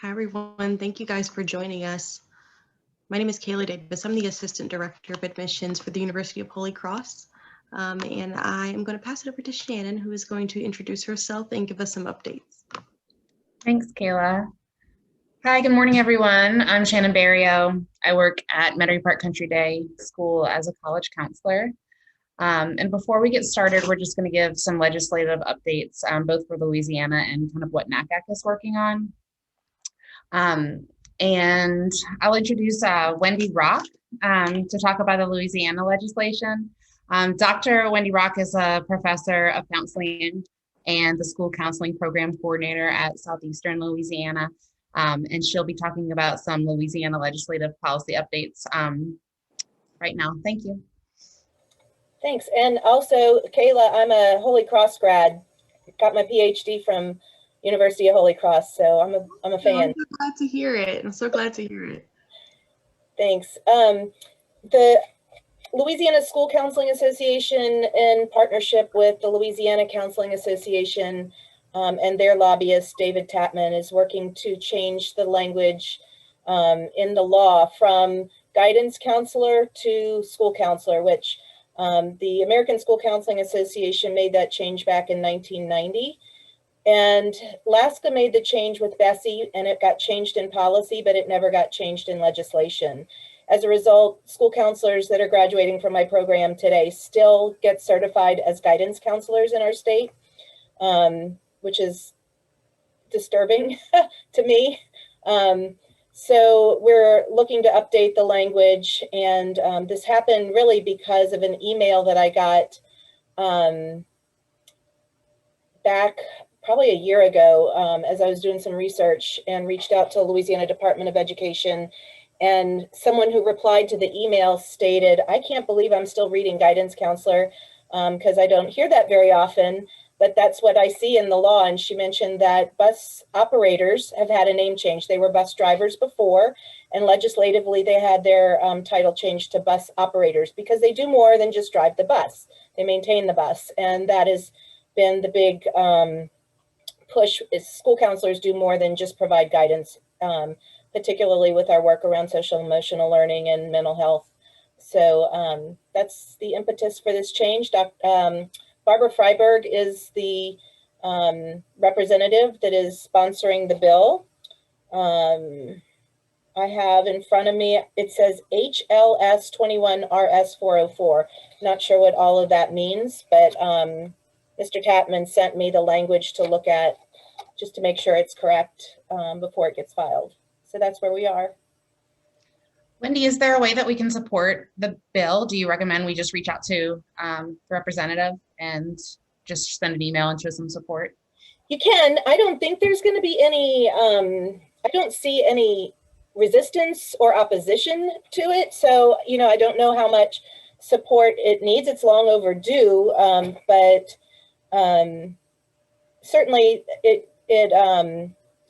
Hi, everyone. Thank you guys for joining us. My name is Kayla Davis. I'm the Assistant Director of Admissions for the University of Holy Cross. And I am going to pass it over to Shannon, who is going to introduce herself and give us some updates. Thanks, Kayla. Hi, good morning, everyone. I'm Shannon Barrio. I work at Metairie Park Country Day School as a college counselor. And before we get started, we're just going to give some legislative updates, both for Louisiana and kind of what NACAC is working on. And I'll introduce Wendy Rock to talk about the Louisiana legislation. Dr. Wendy Rock is a professor of counseling and the school counseling program coordinator at Southeastern Louisiana. And she'll be talking about some Louisiana legislative policy updates right now. Thank you. Thanks. And also, Kayla, I'm a Holy Cross grad. Got my PhD from University of Holy Cross, so I'm a fan. I'm so glad to hear it. I'm so glad to hear it. Thanks. The Louisiana School Counseling Association, in partnership with the Louisiana Counseling Association and their lobbyist, David Tapman, is working to change the language in the law from guidance counselor to school counselor, which the American School Counseling Association made that change back in 1990. And Alaska made the change with Bessie, and it got changed in policy, but it never got changed in legislation. As a result, school counselors that are graduating from my program today still get certified as guidance counselors in our state, which is disturbing to me. So we're looking to update the language, and this happened really because of an email that I got back probably a year ago as I was doing some research and reached out to Louisiana Department of Education, and someone who replied to the email stated, "I can't believe I'm still reading guidance counselor because I don't hear that very often, but that's what I see in the law." And she mentioned that bus operators have had a name change. They were bus drivers before, and legislatively they had their title changed to bus operators because they do more than just drive the bus. They maintain the bus, and that has been the big push. Is school counselors do more than just provide guidance, particularly with our work around social emotional learning and mental health. So that's the impetus for this change. Barbara Freiberg is the representative that is sponsoring the bill. I have in front of me, it says HLS 21 RS 404. Not sure what all of that means, but Mr. Tapman sent me the language to look at just to make sure it's correct before it gets filed. So that's where we are. Wendy, is there a way that we can support the bill? Do you recommend we just reach out to the representative and just send an email and show some support? You can. I don't think there's going to be any, I don't see any resistance or opposition to it. So, you know, I don't know how much support it needs. It's long overdue, but certainly it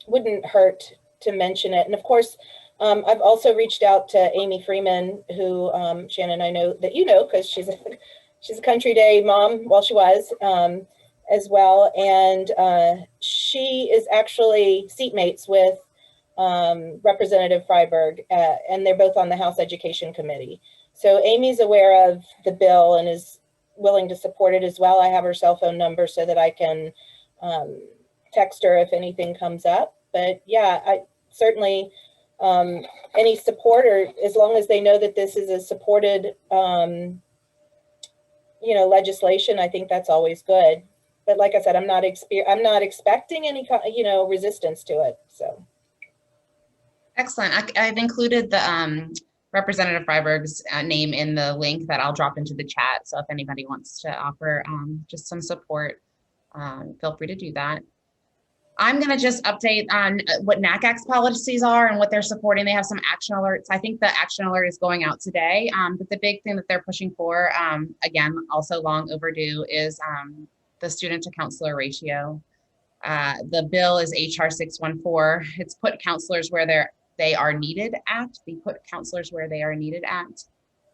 wouldn't hurt to mention it. And of course, I've also reached out to Amy Freeman, who Shannon, I know that you know, because she's a Country Day mom, well, she was as well. And she is actually seatmates with Representative Freiberg, and they're both on the House Education Committee. So Amy's aware of the bill and is willing to support it as well. I have her cell phone number so that I can text her if anything comes up. But yeah, I certainly any support, or as long as they know that this is a supported you know, legislation, I think that's always good. But like I said, I'm not expecting any, you know, resistance to it. So excellent. I've included the Representative Freiberg's name in the link that I'll drop into the chat. So if anybody wants to offer just some support, feel free to do that. I'm going to just update on what NACAC's policies are and what they're supporting. They have some action alerts. I think the action alert is going out today, but the big thing that they're pushing for, again, also long overdue, is the student to counselor ratio. The bill is HR 614. It's put counselors where they are needed at. They put counselors where they are needed at.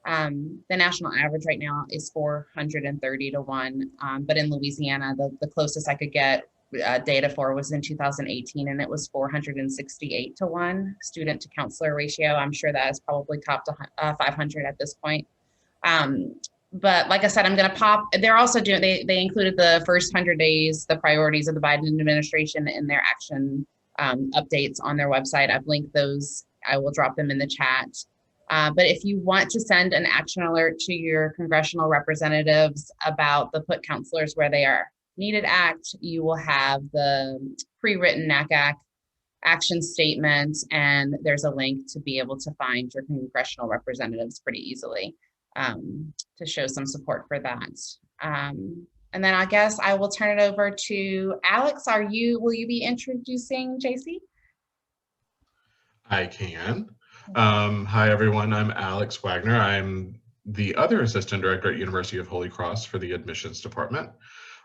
The national average right now is 430 to 1, but in Louisiana, the closest I could get data for was in 2018, and it was 468 to 1 student to counselor ratio. I'm sure that is probably topped 500 at this point. But like I said, I'm going to pop, they're also doing, they included the first 100 days, the priorities of the Biden administration in their action updates on their website. I've linked those. I will drop them in the chat. But if you want to send an action alert to your congressional representatives about the Put Counselors Where They Are Needed Act, you will have the pre-written NACAC action statement, and there's a link to be able to find your congressional representatives pretty easily to show some support for that. And then I guess I will turn it over to Alex. Will you be introducing JC? I can. Hi, everyone. I'm Alex Wagner. I'm the other assistant director at University of Holy Cross for the admissions department,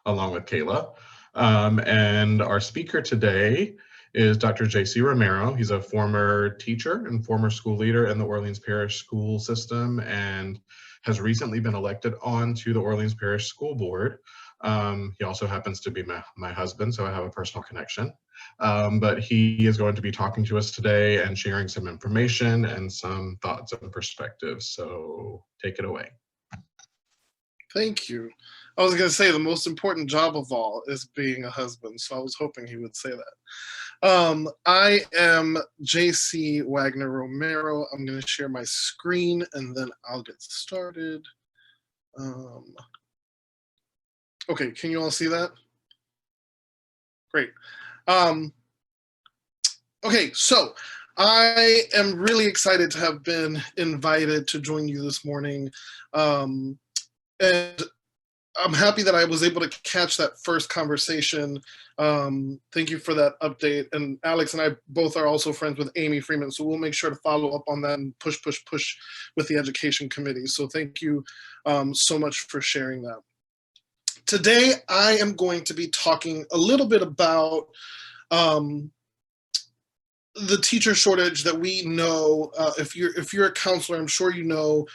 along with Kayla. And our speaker today is Dr. JC Romero. He's a former teacher and former school leader in the Orleans Parish School System and has recently been elected onto the Orleans Parish School Board. He also happens to be my husband, so I have a personal connection. But he is going to be talking to us today and sharing some information and some thoughts and perspectives. So take it away. Thank you. I was going to say the most important job of all is being a husband, so I was hoping he would say that. I am JC Wagner Romero. I'm going to share my screen and then I'll get started. Okay, can you all see that? Great. Okay, so I am really excited to have been invited to join you this morning. And I'm happy that I was able to catch that first conversation. Thank you for that update. And Alex and I both are also friends with Amy Freeman, so we'll make sure to follow up on that and push with the education committee. So thank you so much for sharing that. Today, I am going to be talking a little bit about the teacher shortage that we know. If you're a counselor, I'm sure you know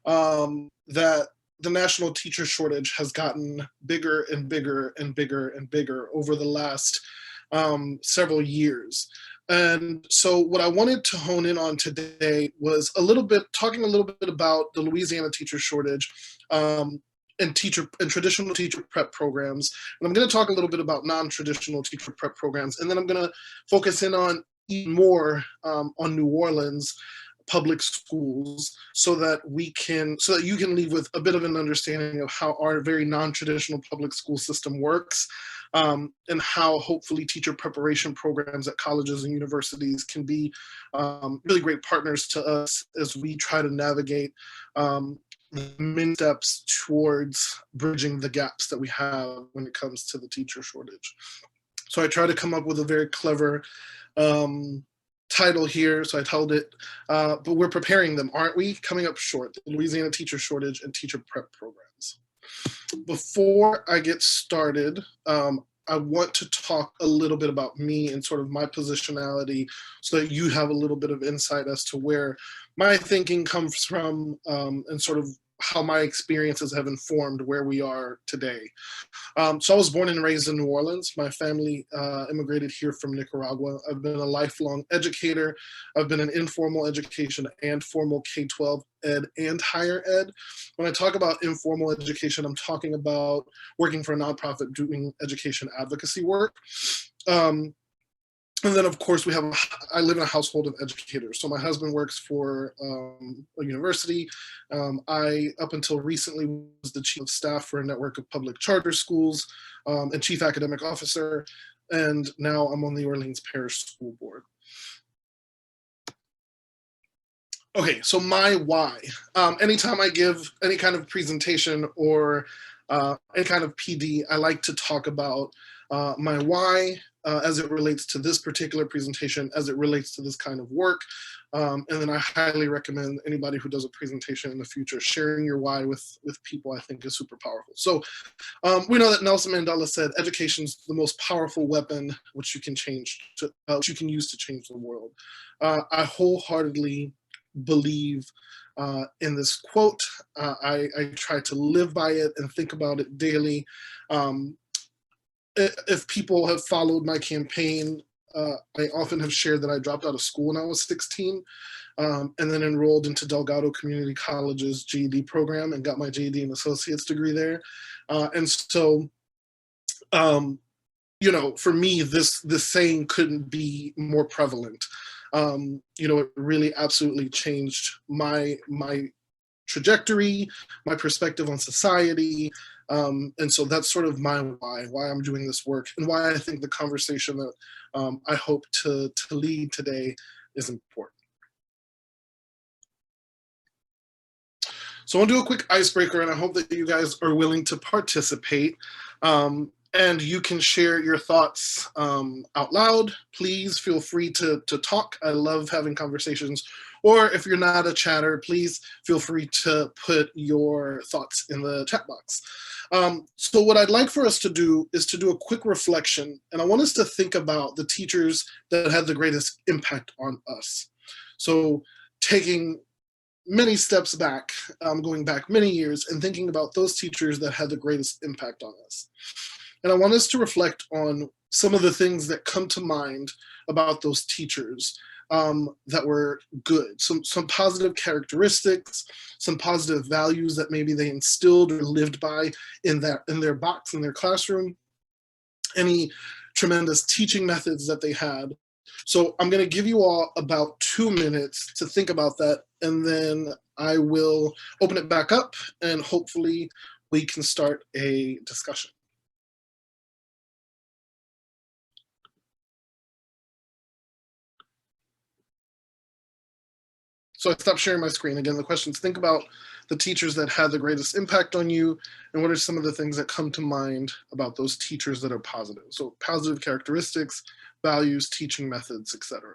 that the national teacher shortage has gotten bigger and bigger and bigger and bigger over the last several years. And so what I wanted to hone in on today was talking a little bit about the Louisiana teacher shortage and traditional teacher prep programs. And I'm going to talk a little bit about non-traditional teacher prep programs. And then I'm going to focus in on even more on New Orleans public schools so that you can leave with a bit of an understanding of how our very non-traditional public school system works, and how hopefully teacher preparation programs at colleges and universities can be really great partners to us as we try to navigate the many steps towards bridging the gaps that we have when it comes to the teacher shortage. So I try to come up with a very clever title here, so I titled it, but we're preparing them, aren't we? Coming up short, the Louisiana teacher shortage and teacher prep programs. Before I get started, I want to talk a little bit about me and sort of my positionality so that you have a little bit of insight as to where my thinking comes from and sort of how my experiences have informed where we are today. So I was born and raised in New Orleans. My family immigrated here from Nicaragua. I've been a lifelong educator. I've been in informal education and formal K-12 ed and higher ed. When I talk about informal education, I'm talking about working for a nonprofit doing education advocacy work. And then, of course, I live in a household of educators. So my husband works for a university. I, up until recently, was the chief of staff for a network of public charter schools and chief academic officer. And now I'm on the Orleans Parish School Board. Okay, so my why. Anytime I give any kind of presentation or any kind of PD, I like to talk about my why as it relates to this particular presentation, as it relates to this kind of work. And then I highly recommend anybody who does a presentation in the future, sharing your why with people, I think is super powerful. So we know that Nelson Mandela said, education is the most powerful weapon which you can use to change the world. I wholeheartedly believe in this quote. I try to live by it and think about it daily. if people have followed my campaign, I often have shared that I dropped out of school when I was 16, and then enrolled into Delgado Community College's GED program and got my GED and associate's degree there. And so, for me, this saying couldn't be more prevalent. It really absolutely changed my trajectory, my perspective on society. And so that's sort of my why I'm doing this work, and why I think the conversation that I hope to lead today is important. So I'll do a quick icebreaker, and I hope that you guys are willing to participate. And you can share your thoughts out loud. Please feel free to talk. I love having conversations. Or if you're not a chatter, please feel free to put your thoughts in the chat box. So what I'd like for us to do is to do a quick reflection. And I want us to think about the teachers that had the greatest impact on us. So taking many steps back, going back many years, and thinking about those teachers that had the greatest impact on us. And I want us to reflect on some of the things that come to mind about those teachers that were good, some positive characteristics, some positive values that maybe they instilled or lived by in their box, in their classroom, any tremendous teaching methods that they had. So I'm going to give you all about 2 minutes to think about that, and then I will open it back up, and hopefully we can start a discussion. So I stopped sharing my screen. Again, the questions: think about the teachers that had the greatest impact on you, and what are some of the things that come to mind about those teachers that are positive? So positive characteristics, values, teaching methods, etc.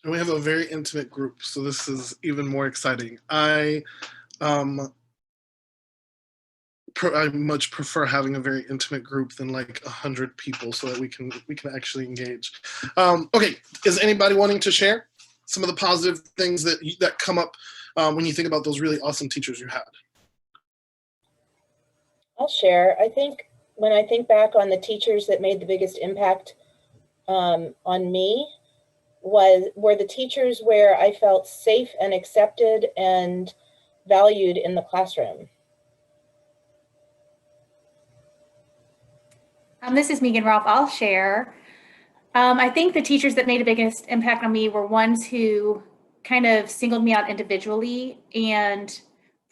And we have a very intimate group, so this is even more exciting. I much prefer having a very intimate group than like 100 people, so that we can actually engage. Okay, is anybody wanting to share some of the positive things that come up when you think about those really awesome teachers you had? I'll share. I think when I think back on the teachers that made the biggest impact on me, were the teachers where I felt safe and accepted and valued in the classroom. This is Megan Rolfe. I'll share. I think the teachers that made the biggest impact on me were ones who kind of singled me out individually and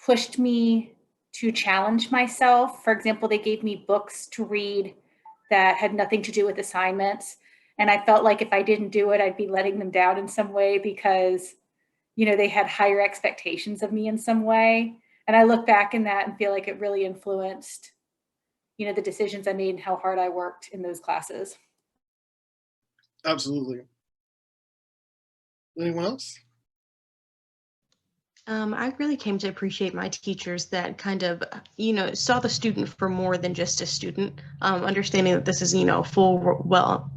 pushed me to challenge myself. For example, they gave me books to read that had nothing to do with assignments. And I felt like if I didn't do it, I'd be letting them down in some way because, they had higher expectations of me in some way. And I look back in that and feel like it really influenced, the decisions I made and how hard I worked in those classes. Absolutely. Anyone else? I really came to appreciate my teachers that kind of, saw the student for more than just a student, understanding that this is, full,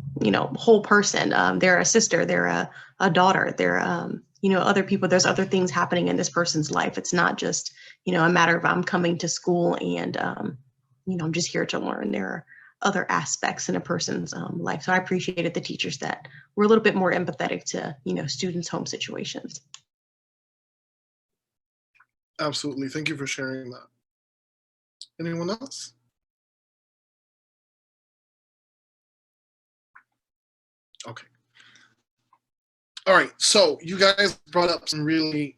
whole person. They're a sister, they're a daughter, they're, other people, there's other things happening in this person's life. It's not just, a matter of I'm coming to school and, I'm just here to learn. There are other aspects in a person's life. So I appreciated the teachers that were a little bit more empathetic to, students' home situations. Absolutely. Thank you for sharing that. Anyone else? Okay. All right. So you guys brought up some really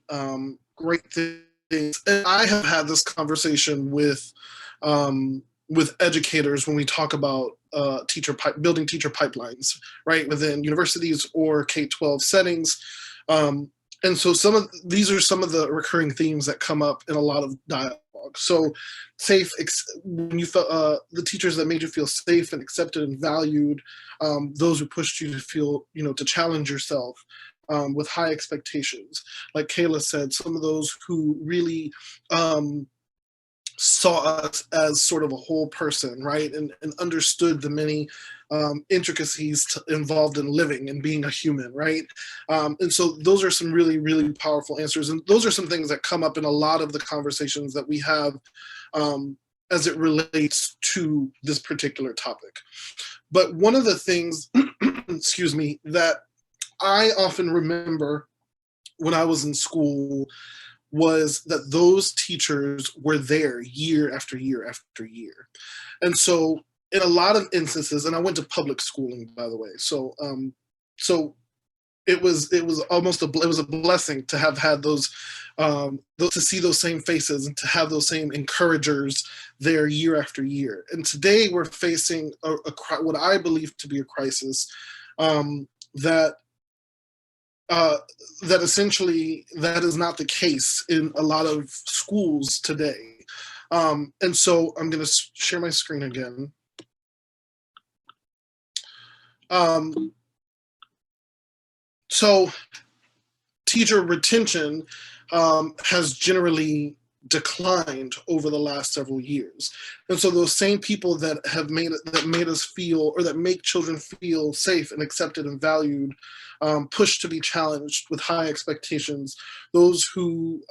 great things. And I have had this conversation with educators when we talk about building teacher pipelines, right, within universities or K-12 settings. And so these are some of the recurring themes that come up in a lot of dialogue. So when you felt the teachers that made you feel safe and accepted and valued, those who pushed you to feel, to challenge yourself, with high expectations. Like Kayla said, some of those who really saw us as sort of a whole person, right? And understood the many intricacies involved in living and being a human, right? And so those are some really, really powerful answers. And those are some things that come up in a lot of the conversations that we have as it relates to this particular topic. But one of the things, excuse me, that I often remember when I was in school was that those teachers were there year after year after year. And so in a lot of instances, and I went to public schooling, by the way, so it was almost it was a blessing to have had those to see those same faces and to have those same encouragers there year after year. And today we're facing what I believe to be a crisis, that essentially that is not the case in a lot of schools today. And so I'm going to share my screen again. So teacher retention has generally declined over the last several years. And so those same people that made us feel, or that make children feel safe and accepted and valued, pushed to be challenged with high expectations, those who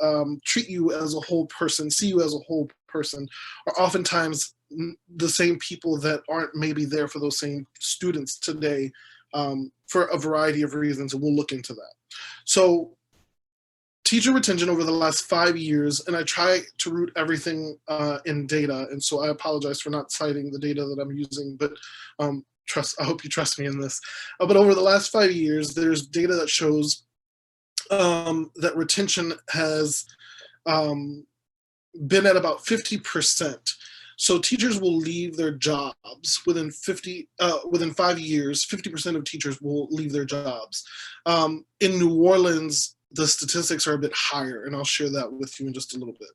treat you as a whole person, see you as a whole person, are oftentimes the same people that aren't maybe there for those same students today, for a variety of reasons, and we'll look into that. So teacher retention over the last 5 years, and I try to root everything in data, and so I apologize for not citing the data that I'm using, but I hope you trust me in this. But over the last 5 years, there's data that shows that retention has been at about 50%. So teachers will leave their jobs within 5 years. 50% of teachers will leave their jobs. In New Orleans, the statistics are a bit higher, and I'll share that with you in just a little bit.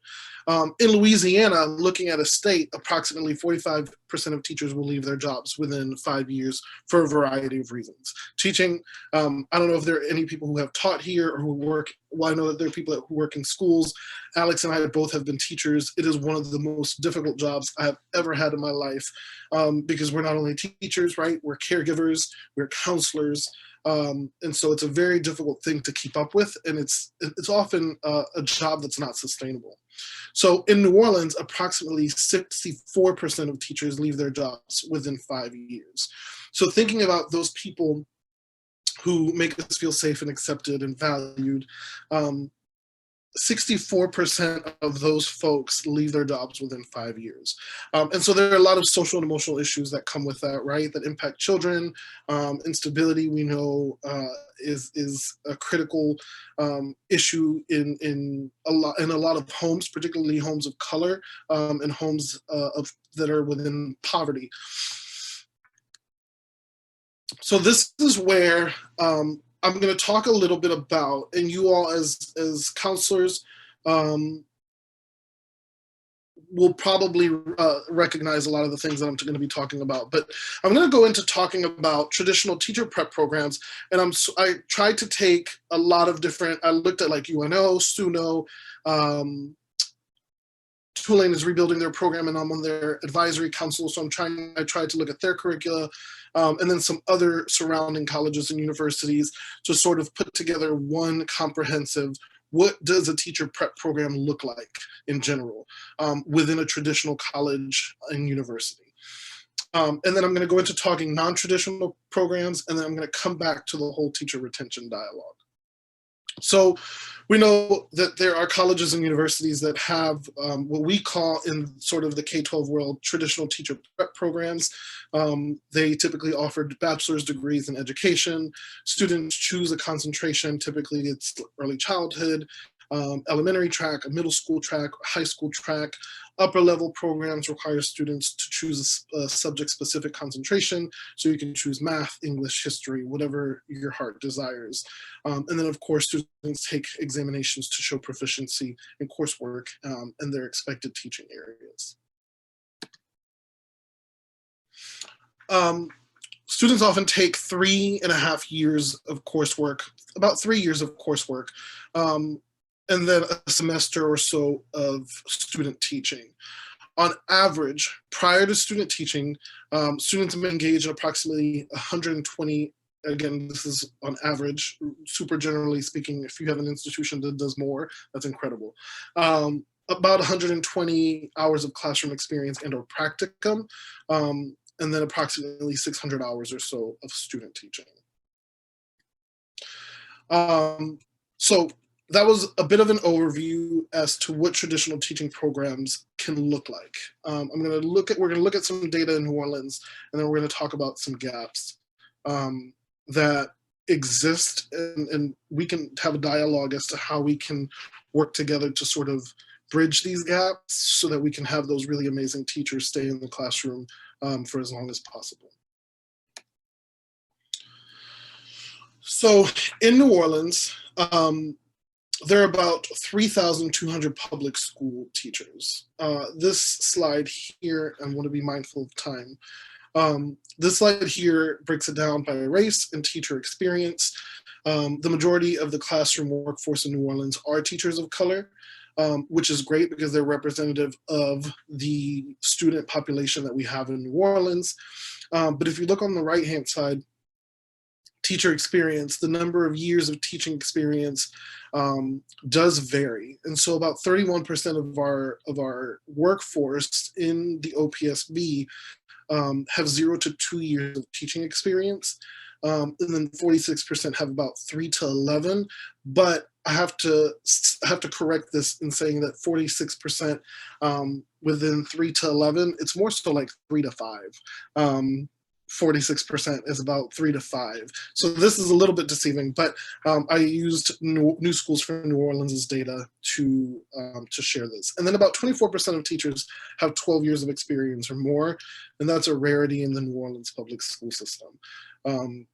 In Louisiana, looking at a state, approximately 45% of teachers will leave their jobs within 5 years for a variety of reasons. Teaching, I don't know if there are any people who have taught here or who work, well, I know that there are people who work in schools. Alex and I both have been teachers. It is one of the most difficult jobs I have ever had in my life, because we're not only teachers, right? We're caregivers, we're counselors, and so it's a very difficult thing to keep up with, and it's often a job that's not sustainable. So in New Orleans, approximately 64% of teachers leave their jobs within 5 years. So thinking about those people who make us feel safe and accepted and valued, 64% of those folks leave their jobs within 5 years. And so there are a lot of social and emotional issues that come with that, right? That impact children. Instability, we know, is a critical issue in a lot of homes, particularly homes of color, and homes that are within poverty. So this is where I'm going to talk a little bit about, and you all as counselors will probably recognize a lot of the things that I'm going to be talking about. But I'm going to go into talking about traditional teacher prep programs, and I tried to take a lot of different. I looked at like UNO, SUNO. Tulane is rebuilding their program, and I'm on their advisory council, so I tried to look at their curricula, and then some other surrounding colleges and universities to sort of put together one comprehensive, what does a teacher prep program look like in general within a traditional college and university. And then I'm going to go into talking non-traditional programs, and then I'm going to come back to the whole teacher retention dialogue. So we know that there are colleges and universities that have what we call in sort of the K-12 world traditional teacher prep programs. They typically offer bachelor's degrees in education. Students choose a concentration, typically it's early childhood, elementary track, a middle school track, high school track. Upper level programs require students to choose a subject specific concentration. So you can choose math, English, history, whatever your heart desires. And then of course, students take examinations to show proficiency in coursework and their expected teaching areas. Students often take 3.5 years of coursework, about 3 years of coursework, and then a semester or so of student teaching. On average, prior to student teaching, students may engage in approximately 120, again, this is on average, super generally speaking. If you have an institution that does more, that's incredible. About 120 hours of classroom experience and or practicum, and then approximately 600 hours or so of student teaching. So that was a bit of an overview as to what traditional teaching programs can look like. we're going to look at some data in New Orleans, and then we're going to talk about some gaps that exist, and we can have a dialogue as to how we can work together to sort of bridge these gaps so that we can have those really amazing teachers stay in the classroom for as long as possible. So in New Orleans, there are about 3,200 public school teachers. This slide here, I want to be mindful of time. This slide here breaks it down by race and teacher experience. The majority of the classroom workforce in New Orleans are teachers of color, which is great because they're representative of the student population that we have in New Orleans. But if you look on the right-hand side, teacher experience, the number of years of teaching experience does vary. And so about 31% of our workforce in the OPSB have 0 to 2 years of teaching experience. And then 46% have about 3 to 11. But I have to correct this in saying that 46% within 3 to 11, it's more so like 3 to 5. 46% is about 3 to 5. So this is a little bit deceiving, but I used New Schools for New Orleans' data to share this. And then about 24% of teachers have 12 years of experience or more, and that's a rarity in the New Orleans public school system. I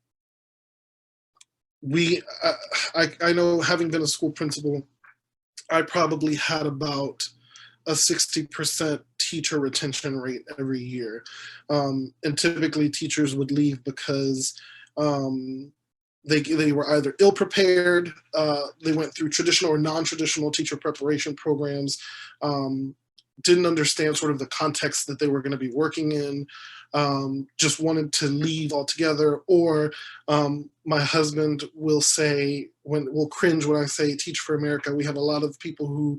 know, having been a school principal, I probably had about a 60% teacher retention rate every year. And typically teachers would leave because they were either ill-prepared, they went through traditional or non-traditional teacher preparation programs, didn't understand sort of the context that they were gonna be working in, just wanted to leave altogether, or my husband will cringe when I say Teach for America. We have a lot of people who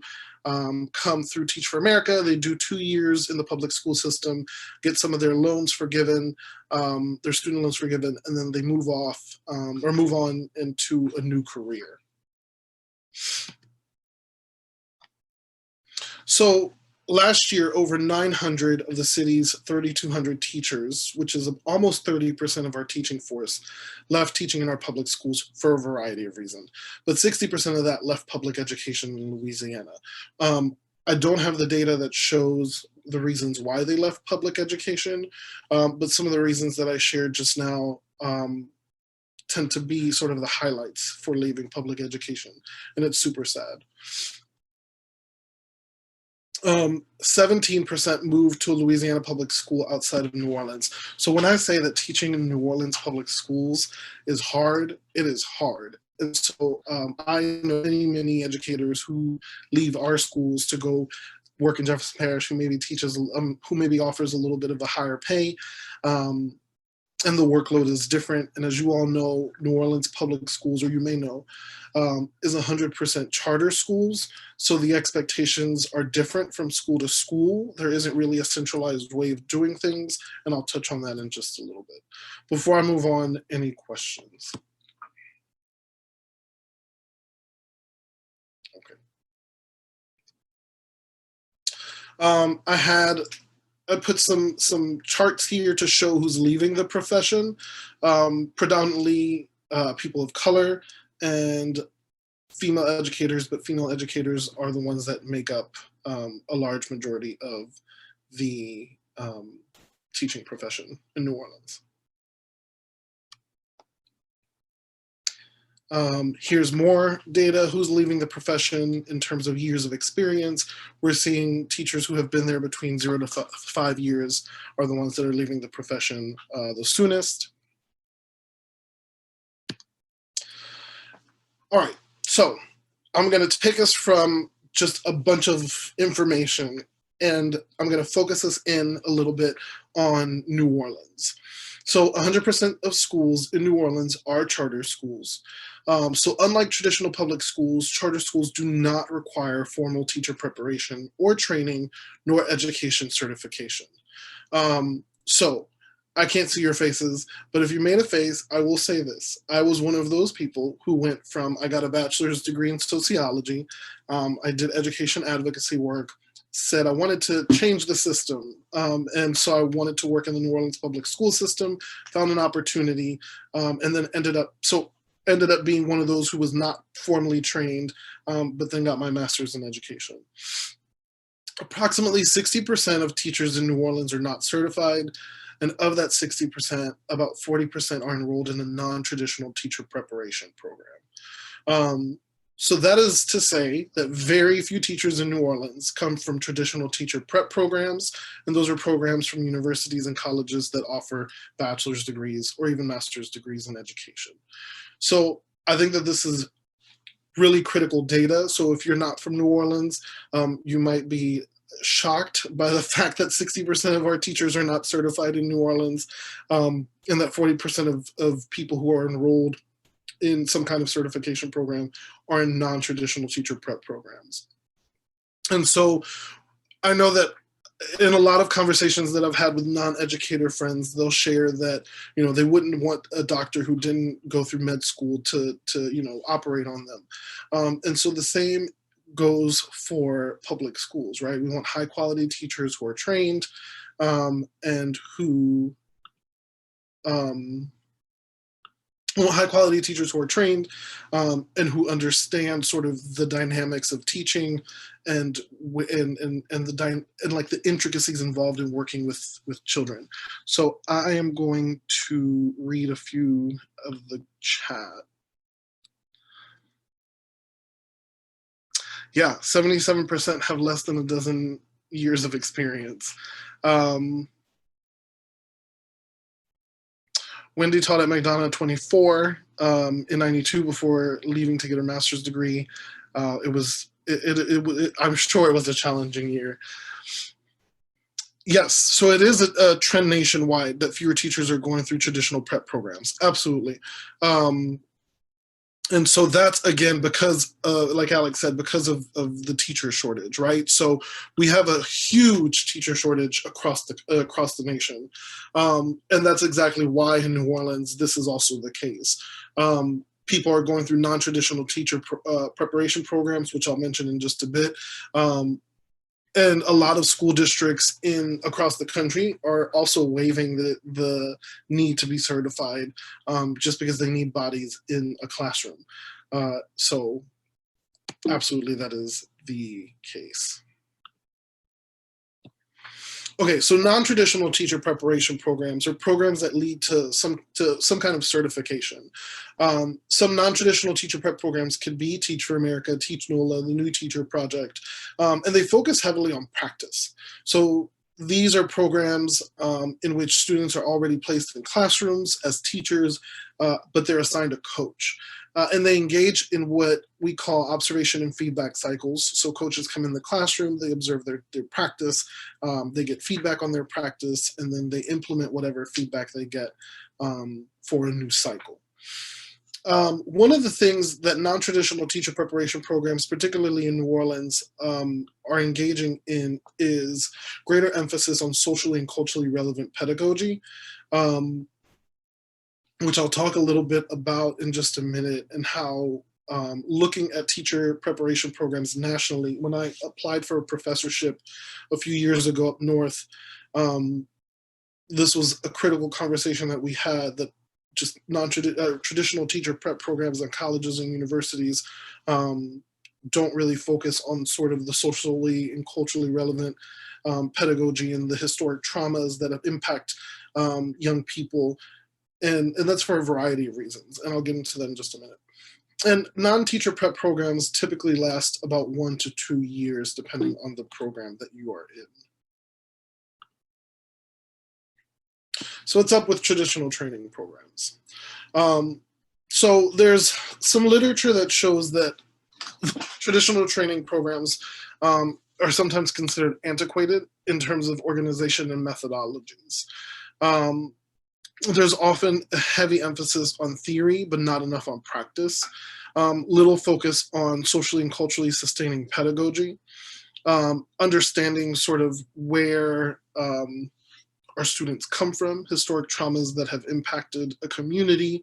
come through Teach for America. They do 2 years in the public school system, get some of their loans forgiven, their student loans forgiven, and then they move on into a new career. So last year, over 900 of the city's 3,200 teachers, which is almost 30% of our teaching force, left teaching in our public schools for a variety of reasons. But 60% of that left public education in Louisiana. I don't have the data that shows the reasons why they left public education, but some of the reasons that I shared just now tend to be sort of the highlights for leaving public education, and it's super sad. 17% moved to a Louisiana public school outside of New Orleans. So when I say that teaching in New Orleans public schools is hard, it is hard. And so I know many educators who leave our schools to go work in Jefferson Parish, who maybe offers a little bit of a higher pay. And the workload is different. And as you all know, New Orleans public schools, or you may know, is 100% charter schools. So the expectations are different from school to school. There isn't really a centralized way of doing things. And I'll touch on that in just a little bit. Before I move on, any questions? I put some charts here to show who's leaving the profession, predominantly people of color and female educators, but female educators are the ones that make up a large majority of the teaching profession in New Orleans. Here's more data, who's leaving the profession in terms of years of experience. We're seeing teachers who have been there between 0 to 5 years are the ones that are leaving the profession the soonest. All right, so I'm gonna take us from just a bunch of information and I'm gonna focus us in a little bit on New Orleans. So 100% of schools in New Orleans are charter schools. So unlike traditional public schools, charter schools do not require formal teacher preparation or training, nor education certification. So I can't see your faces, but if you made a face, I will say this. I was one of those people who went from, I got a bachelor's degree in sociology, I did education advocacy work, said I wanted to change the system. And so I wanted to work in the New Orleans public school system, found an opportunity, and then ended up being one of those who was not formally trained, but then got my master's in education. Approximately 60% of teachers in New Orleans are not certified. And of that 60%, about 40% are enrolled in a non-traditional teacher preparation program. So that is to say that very few teachers in New Orleans come from traditional teacher prep programs, and those are programs from universities and colleges that offer bachelor's degrees or even master's degrees in education. So I think that this is really critical data. So if you're not from New Orleans, you might be shocked by the fact that 60% of our teachers are not certified in New Orleans, and that 40% of people who are enrolled in some kind of certification program are in non-traditional teacher prep programs. And so I know that in a lot of conversations that I've had with non-educator friends, they'll share that, you know, they wouldn't want a doctor who didn't go through med school to you know, operate on them. And so the same goes for public schools, right? We want high quality teachers who are trained and who high quality teachers who are trained and who understand sort of the dynamics of teaching and like the intricacies involved in working with children. So I am going to read a few of the chat. Yeah, 77% have less than a dozen years of experience. Wendy taught at McDonough at 24 in 92 before leaving to get her master's degree. I'm sure it was a challenging year. Yes, so it is a trend nationwide that fewer teachers are going through traditional prep programs. Absolutely. And so that's, again, because, like Alex said, because of the teacher shortage, right? So we have a huge teacher shortage across the nation. And that's exactly why in New Orleans, this is also the case. People are going through non-traditional teacher preparation programs, which I'll mention in just a bit. And a lot of school districts across the country are also waiving the need to be certified just because they need bodies in a classroom. So absolutely, that is the case. Okay, so non-traditional teacher preparation programs are programs that lead to some kind of certification. Some non-traditional teacher prep programs could be Teach for America, Teach NOLA, the New Teacher Project, and they focus heavily on practice. So these are programs in which students are already placed in classrooms as teachers, but they're assigned a coach. And they engage in what we call observation and feedback cycles. So coaches come in the classroom, they observe their practice, they get feedback on their practice, and then they implement whatever feedback they get for a new cycle. One of the things that non-traditional teacher preparation programs, particularly in New Orleans, are engaging in is greater emphasis on socially and culturally relevant pedagogy, which I'll talk a little bit about in just a minute, and how looking at teacher preparation programs nationally. When I applied for a professorship a few years ago up north, this was a critical conversation that we had, that just traditional teacher prep programs in colleges and universities don't really focus on sort of the socially and culturally relevant pedagogy and the historic traumas that impact young people. And that's for a variety of reasons. And I'll get into that in just a minute. And non-teacher prep programs typically last about 1 to 2 years, depending on the program that you are in. So what's up with traditional training programs? So there's some literature that shows that traditional training programs are sometimes considered antiquated in terms of organization and methodologies. There's often a heavy emphasis on theory, but not enough on practice. Little focus on socially and culturally sustaining pedagogy. Understanding sort of where our students come from, historic traumas that have impacted a community,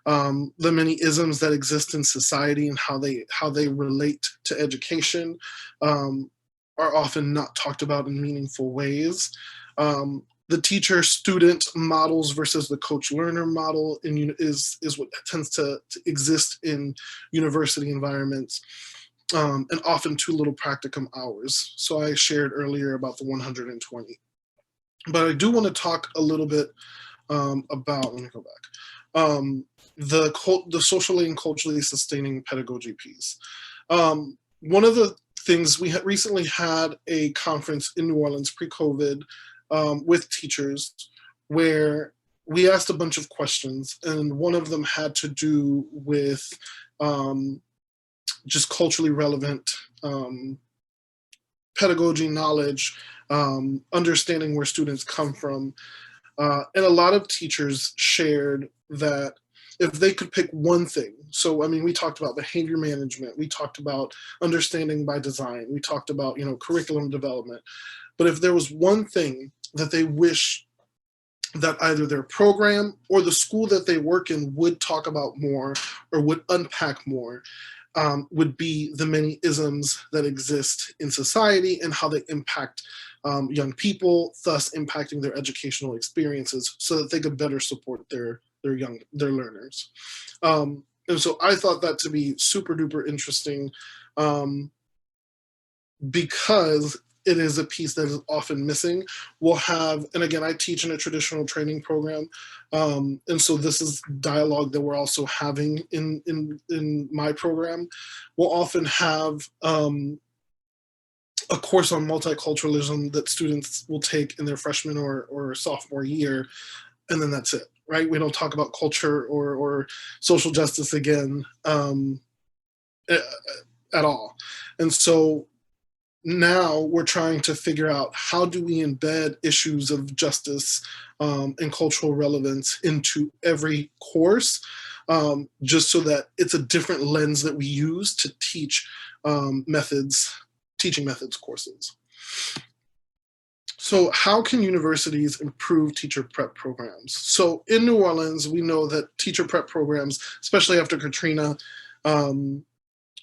the many isms that exist in society and how they relate to education are often not talked about in meaningful ways. The teacher-student models versus the coach-learner model is what tends to exist in university environments, and often too little practicum hours. So I shared earlier about the 120. But I do want to talk a little bit about, let me go back, the socially and culturally sustaining pedagogy piece. One of the things, we recently had a conference in New Orleans pre-COVID with teachers where we asked a bunch of questions, and one of them had to do with just culturally relevant pedagogy knowledge, understanding where students come from. And a lot of teachers shared that if they could pick one thing, so I mean, we talked about behavior management, we talked about understanding by design, we talked about, curriculum development, but if there was one thing that they wish that either their program or the school that they work in would talk about more or would unpack more, would be the many isms that exist in society and how they impact young people, thus impacting their educational experiences so that they could better support their learners. And so I thought that to be super duper interesting because it is a piece that is often missing. We'll have, and again, I teach in a traditional training program. And so this is dialogue that we're also having in my program. We'll often have a course on multiculturalism that students will take in their freshman or sophomore year, and then that's it, right? We don't talk about culture or social justice again at all. And so now we're trying to figure out how do we embed issues of justice and cultural relevance into every course, just so that it's a different lens that we use to teach teaching methods courses. So how can universities improve teacher prep programs? So in New Orleans, we know that teacher prep programs, especially after Katrina,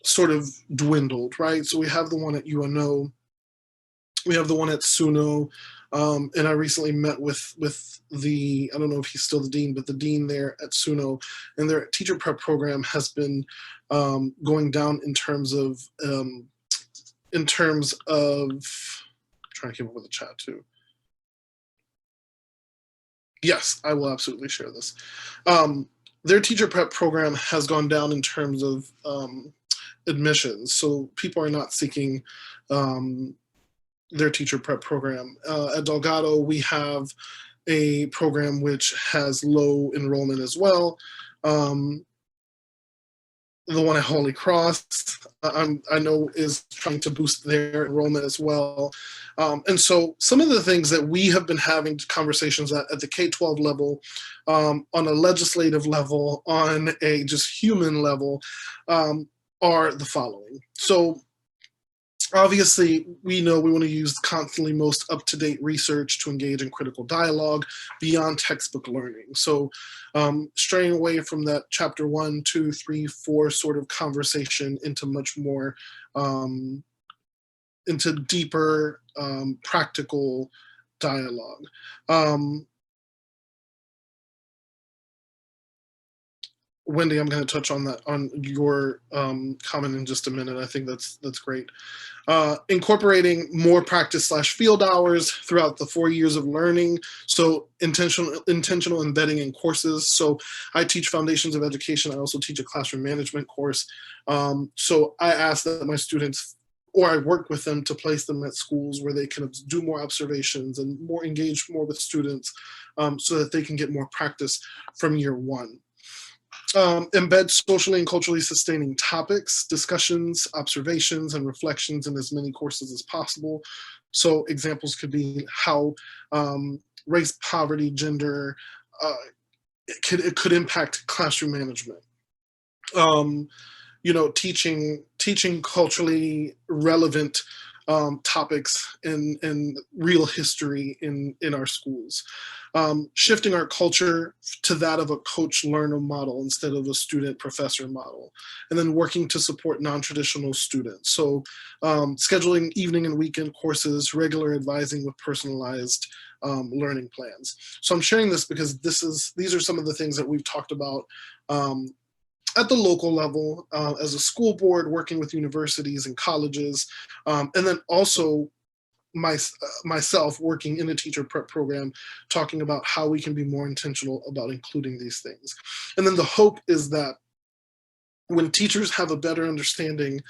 sort of dwindled, right? So we have the one at UNO, we have the one at SUNO, and I recently met with the, I don't know if he's still the dean, but the dean there at SUNO, and their teacher prep program has been going down in terms of I'm trying to keep up with the chat too. Yes, I will absolutely share this. Their teacher prep program has gone down in terms of admissions. So people are not seeking their teacher prep program. At Delgado, we have a program which has low enrollment as well. The one at Holy Cross, I know is trying to boost their enrollment as well. And so some of the things that we have been having conversations at the K-12 level, on a legislative level, on a just human level, are the following. So Obviously, we know we want to use constantly most up-to-date research to engage in critical dialogue beyond textbook learning. So straying away from that chapter 1, 2, 3, 4 sort of conversation into much more, into deeper practical dialogue. Wendy, I'm going to touch on that, on your comment in just a minute. I think that's great. Incorporating more practice/field hours throughout the 4 years of learning. So intentional embedding in courses. So I teach foundations of education. I also teach a classroom management course. So I ask that my students, or I work with them to place them at schools where they can do more observations and more engage more with students, so that they can get more practice from year 1. Embed socially and culturally sustaining topics, discussions, observations, and reflections in as many courses as possible. So examples could be how race, poverty, gender, it could impact classroom management. Teaching culturally relevant topics in real history in our schools. Shifting our culture to that of a coach-learner model instead of a student-professor model, and then working to support non-traditional students. So scheduling evening and weekend courses, regular advising with personalized learning plans. So I'm sharing this because these are some of the things that we've talked about at the local level, as a school board, working with universities and colleges, and then also myself working in a teacher prep program, talking about how we can be more intentional about including these things. And then the hope is that when teachers have a better understanding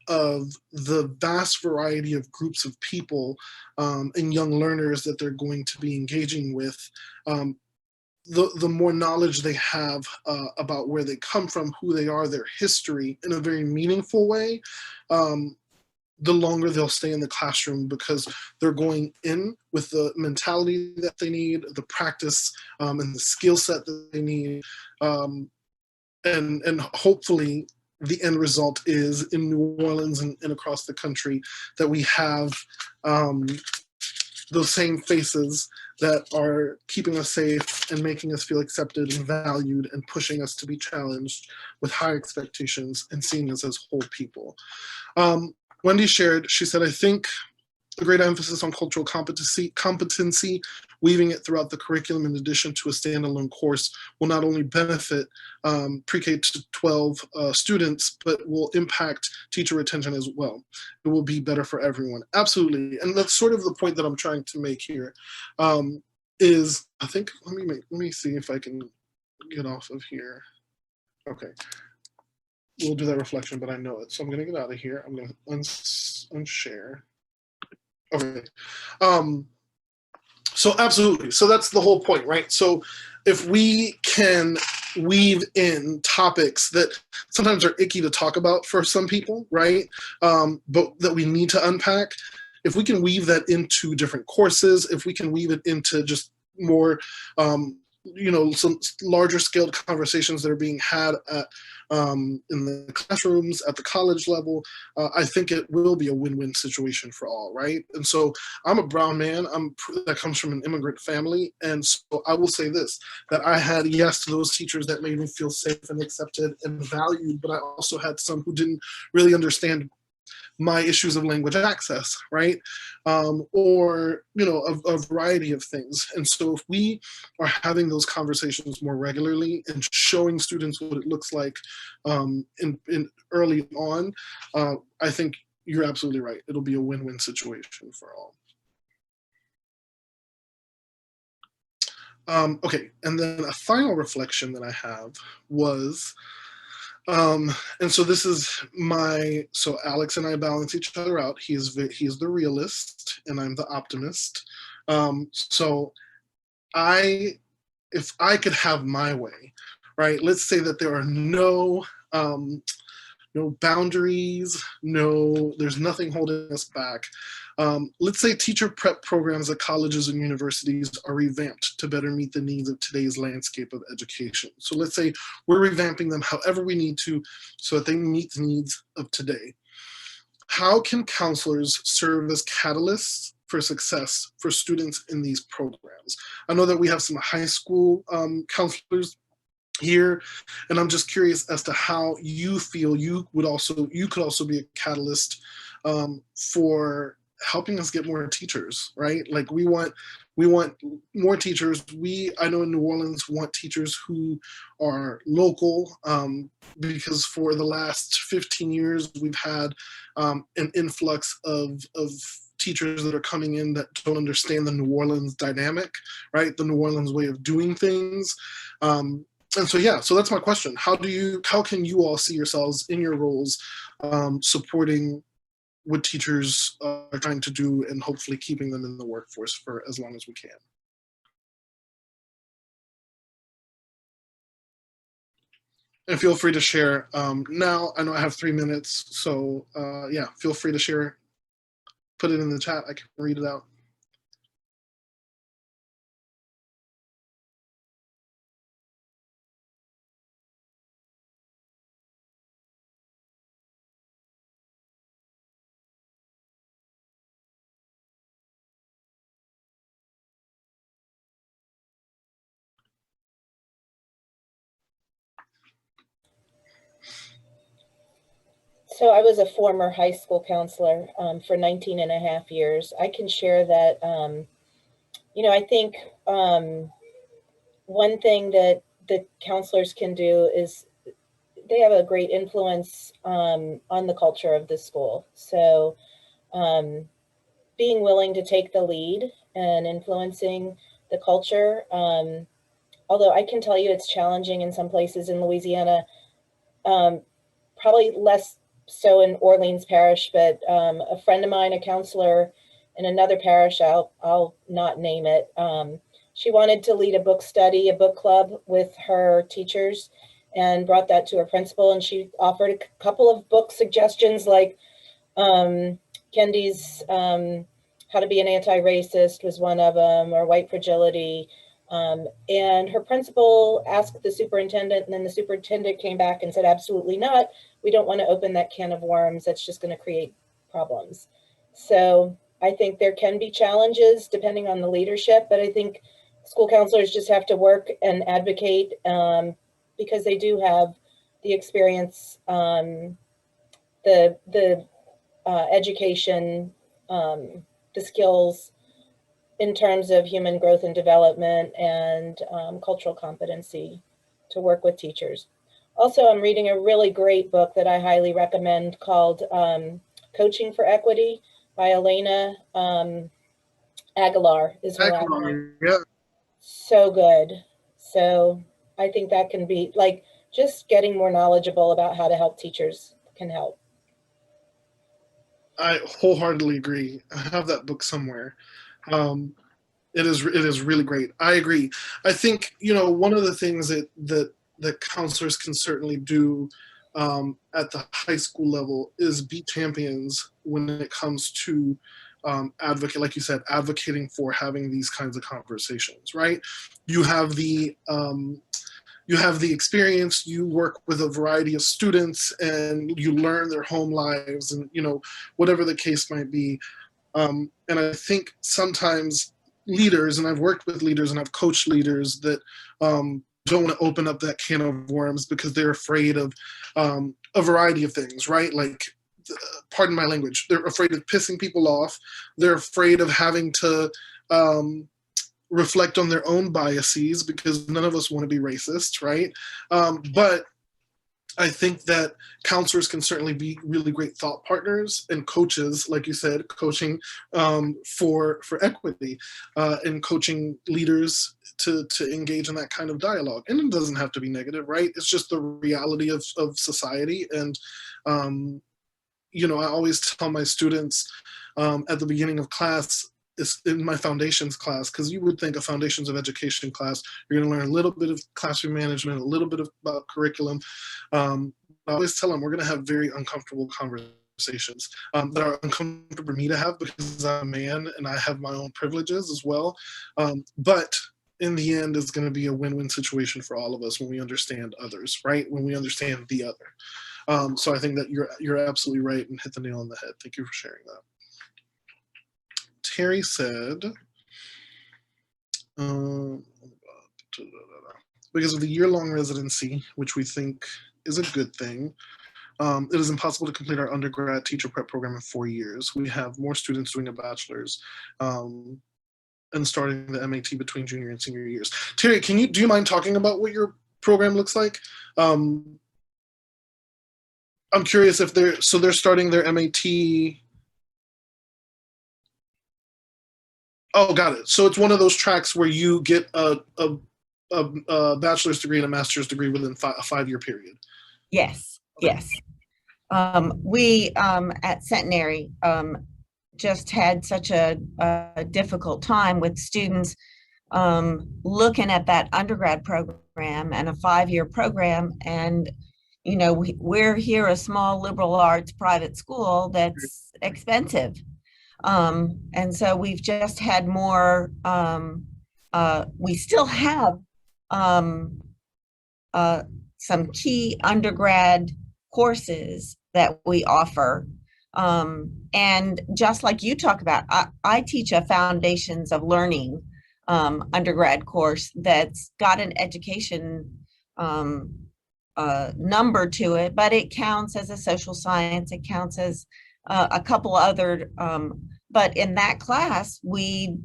of the vast variety of groups of people and young learners that they're going to be engaging with, the more knowledge they have about where they come from, who they are, their history in a very meaningful way, the longer they'll stay in the classroom, because they're going in with the mentality that they need, the practice and the skill set that they need. And hopefully the end result is in New Orleans and across the country that we have those same faces that are keeping us safe and making us feel accepted and valued and pushing us to be challenged with high expectations and seeing us as whole people. Wendy shared, she said, I think a great emphasis on cultural competency, weaving it throughout the curriculum in addition to a standalone course, will not only benefit pre-K to 12 students, but will impact teacher retention as well. It will be better for everyone. Absolutely. And that's sort of the point that I'm trying to make here. Is, I think, let me see if I can get off of here. Okay. We'll do that reflection, but I know it. So I'm going to get out of here. I'm going to unshare. Okay. So absolutely. So that's the whole point, right? So if we can weave in topics that sometimes are icky to talk about for some people, right? But that we need to unpack, if we can weave that into different courses, if we can weave it into just more, some larger scaled conversations that are being had at, in the classrooms, at the college level, I think it will be a win-win situation for all, right? And so I'm a brown man, that comes from an immigrant family, and so I will say this, that I had yes to those teachers that made me feel safe and accepted and valued, but I also had some who didn't really understand my issues of language access, right? Or, a variety of things. And so if we are having those conversations more regularly and showing students what it looks like in early on, I think you're absolutely right. It'll be a win-win situation for all. Okay, and then a final reflection that I have was, and so this is so Alex and I balance each other out. He's the realist and I'm the optimist. So if I could have my way, right? Let's say that there are no boundaries, there's nothing holding us back. Let's say teacher prep programs at colleges and universities are revamped to better meet the needs of today's landscape of education. So let's say we're revamping them however we need to so that they meet the needs of today. how can counselors serve as catalysts for success for students in these programs? I know that we have some high school counselors here, and I'm just curious as to how you feel you could also be a catalyst for helping us get more teachers, right? Like we want more teachers. I know in New Orleans want teachers who are local, because for the last 15 years we've had an influx of teachers that are coming in that don't understand the New Orleans dynamic, right? The New Orleans way of doing things. And so, yeah, so that's my question. How can you all see yourselves in your roles supporting what teachers are trying to do and hopefully keeping them in the workforce for as long as we can? And feel free to share now. I know I have 3 minutes, so yeah, feel free to share. Put it in the chat. I can read it out. So I was a former high school counselor for 19 and a half years. I can share that, I think one thing that the counselors can do is they have a great influence on the culture of the school. So being willing to take the lead and influencing the culture, although I can tell you it's challenging in some places in Louisiana, probably less so in Orleans Parish, but a friend of mine, a counselor in another parish, I'll not name it, she wanted to lead a book study, a book club with her teachers, and brought that to her principal, and she offered a couple of book suggestions like Kendi's How to Be an Anti-Racist was one of them, or White Fragility. And her principal asked the superintendent, and then the superintendent came back and said, absolutely not. We don't want to open that can of worms. That's just going to create problems. So I think there can be challenges depending on the leadership, but I think school counselors just have to work and advocate because they do have the experience, the education, the skills in terms of human growth and development and cultural competency to work with teachers. Also, I'm reading a really great book that I highly recommend called Coaching for Equity by Elena Aguilar is her last name. Yeah. So good. So I think that can be like just getting more knowledgeable about how to help teachers can help. I wholeheartedly agree. I have that book somewhere. It is really great. I agree. I think, one of the things that counselors can certainly do at the high school level is be champions when it comes to advocate, like you said, advocating for having these kinds of conversations, right? You have the experience, you work with a variety of students and you learn their home lives and, whatever the case might be. And I think sometimes leaders, and I've worked with leaders and I've coached leaders that don't want to open up that can of worms because they're afraid of a variety of things, right? Like, pardon my language, they're afraid of pissing people off. They're afraid of having to reflect on their own biases because none of us want to be racist, right? But I think that counselors can certainly be really great thought partners and coaches, like you said, coaching for equity and coaching leaders to engage in that kind of dialogue. And it doesn't have to be negative, right? It's just the reality of society. And, I always tell my students at the beginning of class, in my foundations class, because you would think a foundations of education class, you're going to learn a little bit of classroom management, a little bit about curriculum. I always tell them we're going to have very uncomfortable conversations that are uncomfortable for me to have because I'm a man and I have my own privileges as well. But in the end, it's going to be a win-win situation for all of us when we understand others, right? When we understand the other. So I think that you're absolutely right and hit the nail on the head. Thank you for sharing that. Terry said, because of the year-long residency, which we think is a good thing, it is impossible to complete our undergrad teacher prep program in 4 years. We have more students doing a bachelor's and starting the MAT between junior and senior years. Terry, do you mind talking about what your program looks like? I'm curious if they're starting their MAT. Oh, got it. So it's one of those tracks where you get a bachelor's degree and a master's degree within a 5-year period. Yes, yes. We at Centenary just had such a difficult time with students looking at that undergrad program and a 5-year program. And, you know, we're here a small liberal arts private school that's expensive. And so we've just had more, we still have some key undergrad courses that we offer. And just like you talk about, I teach a Foundations of Learning undergrad course that's got an education number to it, but it counts as a social science, it counts as a couple other, but in that class, we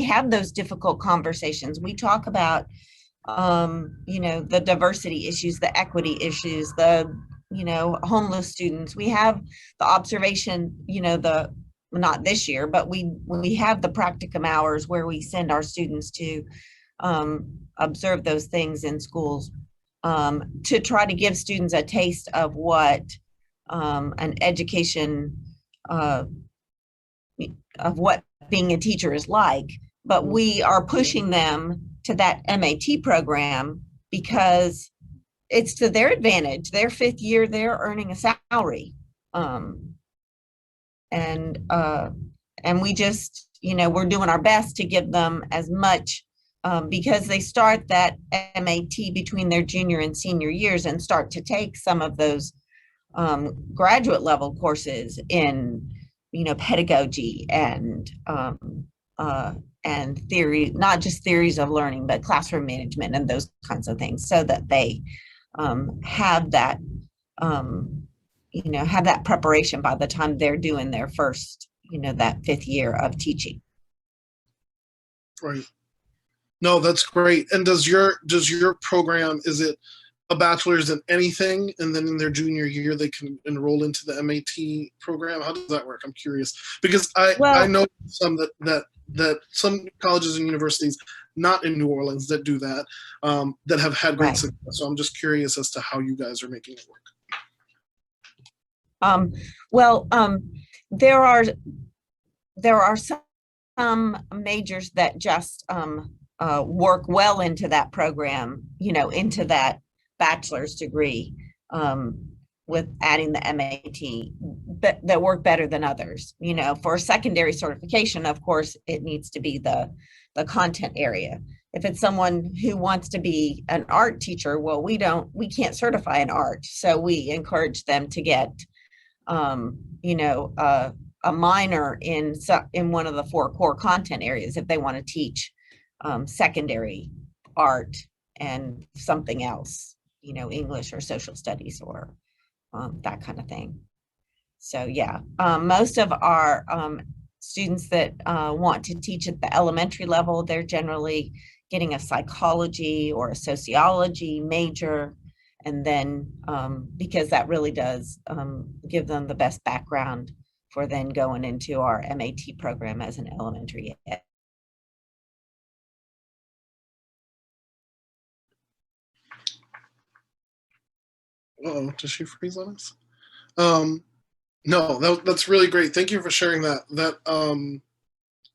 have those difficult conversations. We talk about, you know, the diversity issues, the equity issues, the, you know, homeless students. We have the observation, you know, not this year, but we have the practicum hours where we send our students to observe those things in schools to try to give students a taste of what an education of what being a teacher is like. But we are pushing them to that MAT program because it's to their advantage. Their 5th year, they're earning a salary. And we just, you know, we're doing our best to give them as much because they start that MAT between their junior and senior years and start to take some of those graduate level courses in, you know, pedagogy and theory, not just theories of learning, but classroom management and those kinds of things, so that they have that, you know, have that preparation by the time they're doing their first, you know, that 5th year of teaching. Right. No, that's great. And does your program, is it a bachelor's in anything, and then in their junior year they can enroll into the MAT program? How does that work? I'm curious because I know some that some colleges and universities not in New Orleans that do that, that have had great success. So I'm just curious as to how you guys are making it work. There are some majors that just work well into that program, you know, into that bachelor's degree with adding the MAT, but that work better than others. You know, for secondary certification, of course, it needs to be the content area. If it's someone who wants to be an art teacher, well, we can't certify an art. So we encourage them to get, you know, a minor in one of the 4 core content areas if they want to teach secondary art and something else, you know, English or social studies or that kind of thing. So yeah, most of our students that want to teach at the elementary level, they're generally getting a psychology or a sociology major. And then because that really does give them the best background for then going into our MAT program as an elementary ed. Uh-oh, does she freeze on us? No, that's really great. Thank you for sharing that. That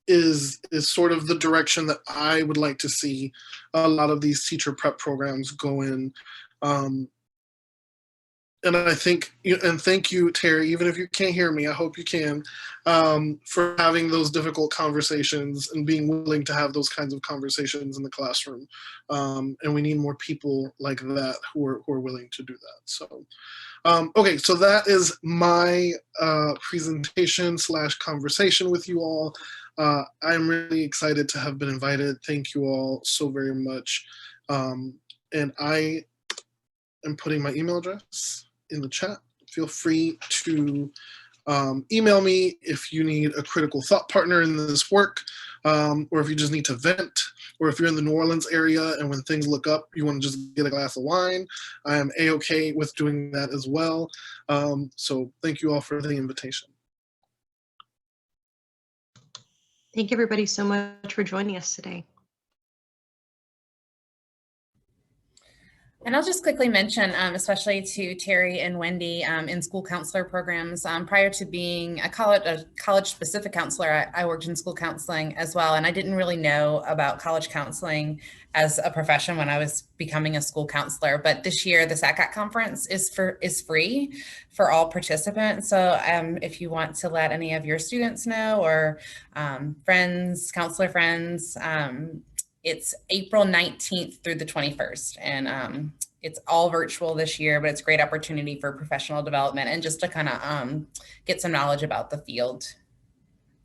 is sort of the direction that I would like to see a lot of these teacher prep programs go in. and I think, and thank you, Terry, even if you can't hear me, I hope you can, for having those difficult conversations and being willing to have those kinds of conversations in the classroom. And we need more people like that who are willing to do that. So, okay, so that is my presentation / conversation with you all. I'm really excited to have been invited. Thank you all so very much. And I am putting my email address in the chat. Feel free to email me if you need a critical thought partner in this work, or if you just need to vent, or if you're in the New Orleans area and when things look up, you want to just get a glass of wine. I am A-okay with doing that as well. So thank you all for the invitation. Thank you everybody so much for joining us today. And I'll just quickly mention, especially to Terry and Wendy in school counselor programs, prior to being a college-specific counselor, I worked in school counseling as well. And I didn't really know about college counseling as a profession when I was becoming a school counselor. But this year, the SACAT conference is free for all participants. So if you want to let any of your students know or friends, counselor friends, it's April 19th through the 21st. And it's all virtual this year, but it's a great opportunity for professional development and just to kind of get some knowledge about the field.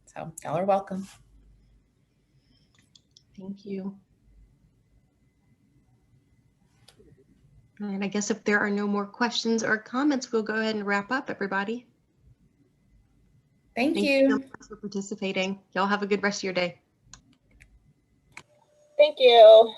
So y'all are welcome. Thank you. And I guess if there are no more questions or comments, we'll go ahead and wrap up, everybody. Thank Thank you. you so much for participating. Y'all have a good rest of your day. Thank you.